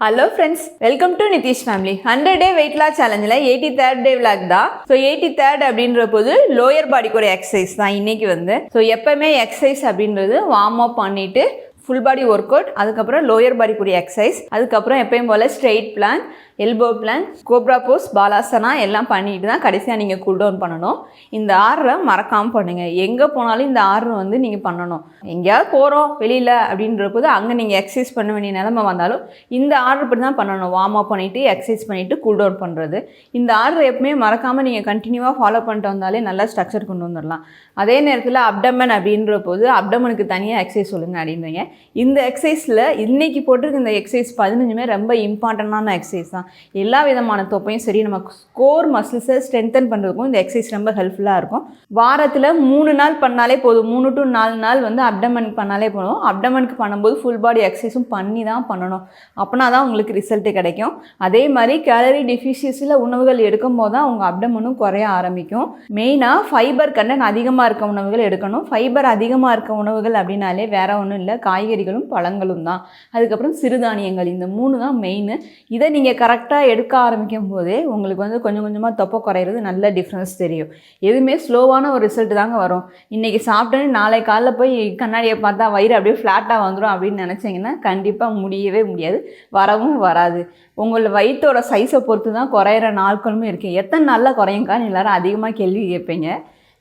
Hello friends, welcome to NithishFamily. 100 day weight loss challenge 83rd day vlog தான். So 83rd அப்படின்ற போது lower body ஒரு exercise தான் இன்னைக்கு வந்து. So எப்பவுமே exercise அப்படின்றது warm up பண்ணிட்டு full body workout, அதுக்கப்புறம் lower body கூடிய exercise, அதுக்கப்புறம் எப்பயும் போல straight plan, elbow plan, cobra pose, balasana எல்லாம் பண்ணிட்டு தான் கடைசியாக நீங்கள் cool down பண்ணணும். இந்த ஆர்டரை மறக்காமல் பண்ணுங்க. எங்கே போனாலும் இந்த ஆர்டர் வந்து நீங்கள் பண்ணணும். எங்கேயாவது போகிறோம் வெளியில் அப்படின்ற போது அங்கே நீங்கள் எக்ஸசைஸ் பண்ண வேண்டிய நிலைமை வந்தாலும் இந்த ஆர்டர் படி தான் பண்ணணும். வார்ம் அப் பண்ணிவிட்டு எக்ஸசைஸ் பண்ணிவிட்டு கூல் டவுன் பண்ணுறது. இந்த ஆர்டர் எப்பவுமே மறக்காமல் நீங்கள் கண்டினியூவாக ஃபாலோ பண்ணிட்டு வந்தாலே நல்லா ஸ்ட்ரக்சர் கொண்டு வந்துடலாம். அதே நேரத்தில் அப்டமன் அப்படின்ற போது அப்டமனுக்கு தனியாக எக்ஸசைஸ் சொல்லுங்கள் அப்படின்றீங்க. இந்த எக்ஸசைஸில் இன்றைக்கி போட்டிருக்க இந்த எக்ஸசைஸ் 15மே ரொம்ப இம்பார்ட்டண்டான எக்ஸசைஸ் தான். எல்லா விதமான தொப்பையும் சரி நம்ம கோர் மசில்ஸை ஸ்ட்ரென்தன் பண்ணுறதுக்கும் இந்த எக்ஸசைஸ் ரொம்ப ஹெல்ப்ஃபுல்லாக இருக்கும். வாரத்தில் 3 நாள் பண்ணாலே போதும். 3 to 4 நாள் வந்து அப்டமனுக்கு பண்ணாலே போதும். அப்டமனுக்கு பண்ணும்போது ஃபுல் பாடி எக்ஸசைஸும் பண்ணி தான் பண்ணணும். அப்படின்னா தான் உங்களுக்கு ரிசல்ட்டு கிடைக்கும். அதே மாதிரி கேலரி டெஃபிஷியன்சியில் உணவுகள் எடுக்கும் போது தான் உங்கள் அப்டமனும் குறைய ஆரம்பிக்கும். மெயினாக ஃபைபர் கண்டென்ட் அதிகமாக இருக்க உணவுகள் எடுக்கணும். ஃபைபர் அதிகமாக இருக்க உணவுகள் அப்படின்னாலே வேற ஒன்றும் இல்லை, காய்கறிகளும் பழங்களும் தான். அதுக்கப்புறம் சிறுதானியங்கள், இந்த 3 தான் மெயின். இதை நீங்கள் கரெக்டாக எடுக்க ஆரம்பிக்கும் போதே உங்களுக்கு வந்து கொஞ்சம் கொஞ்சமாக தொப்பை குறையிறது நல்ல டிஃப்ரென்ஸ் தெரியும். எதுவுமே ஸ்லோவான ஒரு ரிசல்ட் தாங்க வரும். இன்றைக்கி சாப்பிட்டேன்னு நாளை காலைல போய் கண்ணாடியை பார்த்தா வயிறு அப்படியே ஃப்ளாட்டாக வந்துடும் அப்படின்னு நினச்சிங்கன்னா கண்டிப்பாக முடியவே முடியாது, வரவும் வராது. உங்களோட வயிற்றோட சைஸை பொறுத்து தான் குறையிற நாட்களுமே இருக்குது. எத்தனை நாளில் குறையுங்கான்னு எல்லோரும் அதிகமாக கேள்வி கேட்பீங்க.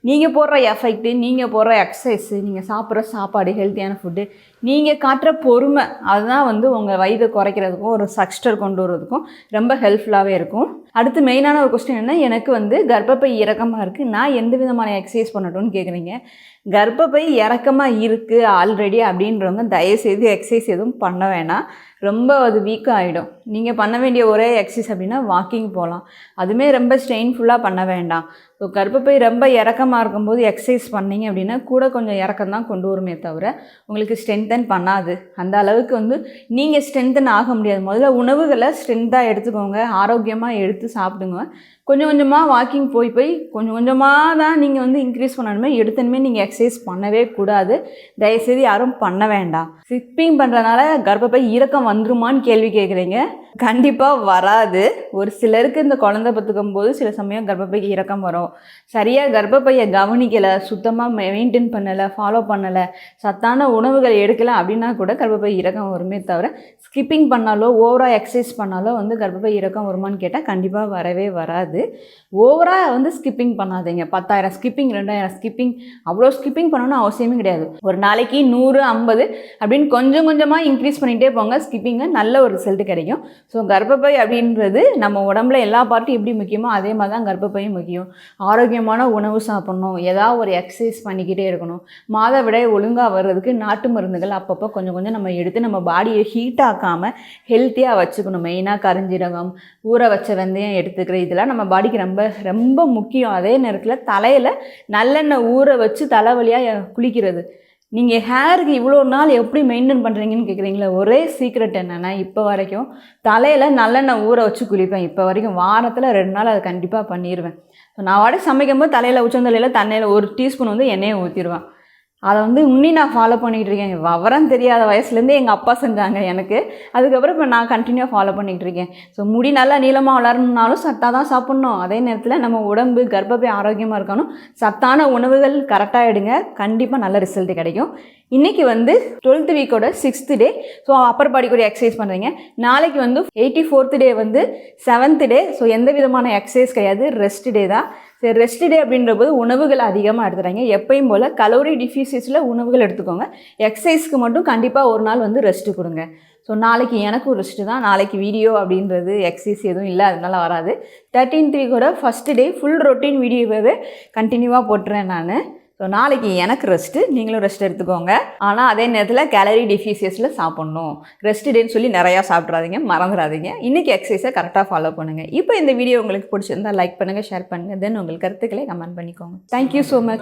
நீங்கள் போடுற எஃபெக்ட்டு, நீங்கள் போடுற எக்ஸசைஸு, நீங்கள் சாப்பிட்ற சாப்பாடு, ஹெல்த்தியான ஃபுட்டு, நீங்கள் காட்டுற பொறுமை, அதுதான் வந்து உங்கள் வயதை குறைக்கிறதுக்கும் ஒரு ஸ்ட்ரக்சர் கொண்டு வரதுக்கும் ரொம்ப ஹெல்ப்ஃபுல்லாகவே இருக்கும். அடுத்து மெயினான ஒரு கொஸ்டின் என்ன, எனக்கு வந்து கர்ப்பப்பை இறக்கமாக இருக்குது, நான் எந்த விதமான எக்ஸசைஸ் பண்ணட்டும்னு கேட்குறீங்க. கர்ப்பப்பை இறக்கமாக இருக்குது ஆல்ரெடி அப்படின்றவங்க தயவுசெய்து எக்ஸசைஸ் எதுவும் பண்ண வேணாம். ரொம்ப அது வீக்காக ஆகிடும். நீங்கள் பண்ண வேண்டிய ஒரே எக்ஸசைஸ் அப்படின்னா வாக்கிங் போகலாம். அதுவுமே ரொம்ப ஸ்ட்ரெயின்ஃபுல்லாக பண்ண வேண்டாம். ஸோ கர்ப்பப்பை ரொம்ப இறக்கமாக இருக்கும்போது எக்ஸசைஸ் பண்ணிங்க அப்படின்னா கூட கொஞ்சம் இறக்கம் தான் கொண்டு வருமே தவிர உங்களுக்கு ஸ்ட்ரென்தன் பண்ணாது. அந்த அளவுக்கு வந்து நீங்கள் ஸ்ட்ரென்தன் ஆக முடியாது. முதல்ல உணவுகளை ஸ்ட்ரென்த்தாக எடுத்துக்கோங்க, ஆரோக்கியமாக எடுத்து சாப்பிடுங்க. கொஞ்சம் கொஞ்சமாக வாக்கிங் போய் கொஞ்சம் கொஞ்சமாக தான் நீங்கள் வந்து இன்க்ரீஸ் பண்ணணுமே. எடுத்தனுமே நீங்கள் எக்ஸசைஸ் பண்ணவே கூடாது. தயவுசெய்து யாரும் பண்ண வேண்டாம். ஸ்கிப்பிங் பண்ணுறதுனால கர்ப்பப்பை இறக்கம் வந்துருமான்னு கேள்வி கேட்குறீங்க. கண்டிப்பாக வராது. ஒரு சிலருக்கு இந்த குழந்தை பெற்றுக்கும் போது சில சமயம் கர்ப்பப்பைக்கு இறக்கம் வரும். சரியாக கர்ப்பப்பையை கவனிக்கலை, சுத்தமாக மெயின்டைன் பண்ணலை, ஃபாலோ பண்ணலை, சத்தான உணவுகள் எடுக்கலை அப்படின்னா கூட கர்ப்பப்பை இறக்கம் வருமே தவிர ஸ்கிப்பிங் பண்ணாலோ ஓவராக எக்ஸசைஸ் பண்ணாலோ வந்து கர்ப்பப்பை இறக்கம் வருமானு கேட்டால் கண்டிப்பாக வரவே வராது. ஓவராக வந்து ஸ்கிப்பிங் பண்ணாதீங்க. 10,000 ஸ்கிப்பிங், 2,000 ஸ்கிப்பிங், அவ்வளோ ஸ்கிப்பிங் பண்ணணும்னு அவசியமே கிடையாது. ஒரு நாளைக்கு 100, 50 அப்படின்னு கொஞ்சம் கொஞ்சமாக இன்க்ரீஸ் பண்ணிகிட்டே போங்க. ஸ்கிப்பிங்கை நல்ல ஒரு ரிசல்ட் கிடைக்கும். ஸோ கர்ப்பப்பை அப்படின்றது நம்ம உடம்புல எல்லா பார்ட்டும் எப்படி முக்கியமோ அதே மாதிரி தான் கர்ப்பப்பையும் முக்கியம். ஆரோக்கியமான உணவு சாப்பிட்ணும், ஏதாவது ஒரு எக்ஸசைஸ் பண்ணிக்கிட்டே இருக்கணும். மாதவிடாய் ஒழுங்காக வர்றதுக்கு நாட்டு மருந்துகள் அப்பப்போ கொஞ்சம் கொஞ்சம் நம்ம எடுத்து நம்ம பாடியை ஹீட் ஆக்காமல் ஹெல்த்தியாக வச்சுக்கணும். மெயினாக கரிஞ்சீரகம், ஊற வச்ச வெந்தயம் எடுத்துக்கிற இதெல்லாம் நம்ம பாடிக்கு ரொம்ப ரொம்ப முக்கியம். அதே நேரத்தில் தலையில் நல்லெண்ணெய் ஊற வச்சு தலைவலியாக குளிக்கிறது. நீங்கள் ஹேருக்கு இவ்வளோ நாள் எப்படி மெயின்டைன் பண்ணுறீங்கன்னு கேட்குறீங்களா? ஒரே சீக்ரெட் என்னென்னா, இப்போ வரைக்கும் தலையில் நல்லெண்ணெய் ஊற வச்சு குளிப்பேன். இப்போ வரைக்கும் வாரத்தில் 2 நாள் அதை கண்டிப்பாக பண்ணிடுவேன். ஸோ நான் வாடி சமைக்கும் போது தலையில் உச்சந்தலையில் தண்ணியில் 1 டீஸ்பூன் வந்து எண்ணெயை ஊற்றிடுவேன். அதை வந்து இன்னும் நான் ஃபாலோ பண்ணிகிட்டு இருக்கேன். விவரம் தெரியாத வயசுலேருந்தே எங்கள் அப்பா செஞ்சாங்க எனக்கு. அதுக்கப்புறம் இப்போ நான் கண்டினியூவாக ஃபாலோ பண்ணிகிட்டு இருக்கேன். ஸோ முடி நல்லா நீளமாக வளரணுன்னாலும் சத்தாக தான் சாப்பிட்ணும். அதே நேரத்தில் நம்ம உடம்பு கர்ப்பப்பை ஆரோக்கியமாக இருக்கணும். சத்தான உணவுகள் கரெக்டாக எடுங்க, கண்டிப்பாக நல்ல ரிசல்ட் கிடைக்கும். இன்றைக்கி வந்து 12th வீக்கோட 6th டே. ஸோ அப்பர் பாடிக்கு ஒரு எக்ஸசைஸ் பண்ணுறீங்க. நாளைக்கு வந்து 84th டே வந்து 7th டே. ஸோ எந்த விதமான எக்ஸசைஸ் கிடையாது, ரெஸ்ட் டே தான். சரி, ரெஸ்ட் டே அப்படின்ற போது உணவுகள் அதிகமாக எடுத்துகிறாங்க. எப்பயும் போல் கலோரி டிஃபிஷியன்சியில் உணவுகள் எடுத்துக்கோங்க. எக்ஸசைஸ்க்கு மட்டும் கண்டிப்பாக ஒரு நாள் வந்து ரெஸ்ட்டு கொடுங்க. ஸோ நாளைக்கு எனக்கும் ரெஸ்ட்டு தான். நாளைக்கு வீடியோ அப்படின்றது எக்ஸசைஸ் எதுவும் இல்லை, அதனால வராது. 13th வீக்கோட ஃபஸ்ட் டே ஃபுல் ரொட்டீன் வீடியோவே கண்டினியூவாக போட்டுறேன் நான். ஸோ நாளைக்கு எனக்கு ரெஸ்ட்டு, நீங்களும் ரெஸ்ட் எடுத்துக்கோங்க. ஆனால் அதே நேரத்தில் கேலரி டெஃபிஷியன்சியில் சாப்பிட்ணும். ரெஸ்ட் டேன்னு சொல்லி நிறையா சாப்பிட்றாதீங்க, மறந்துடாதீங்க. இன்றைக்கி எக்ஸசைஸை கரெக்டாக ஃபாலோ பண்ணுங்கள். இப்போ இந்த வீடியோ உங்களுக்கு பிடிச்சிருந்தால் லைக் பண்ணுங்கள், ஷேர் பண்ணுங்கள். தென் உங்கள் கருத்துக்களை கமெண்ட் பண்ணிக்கோங்க. Thank you so much.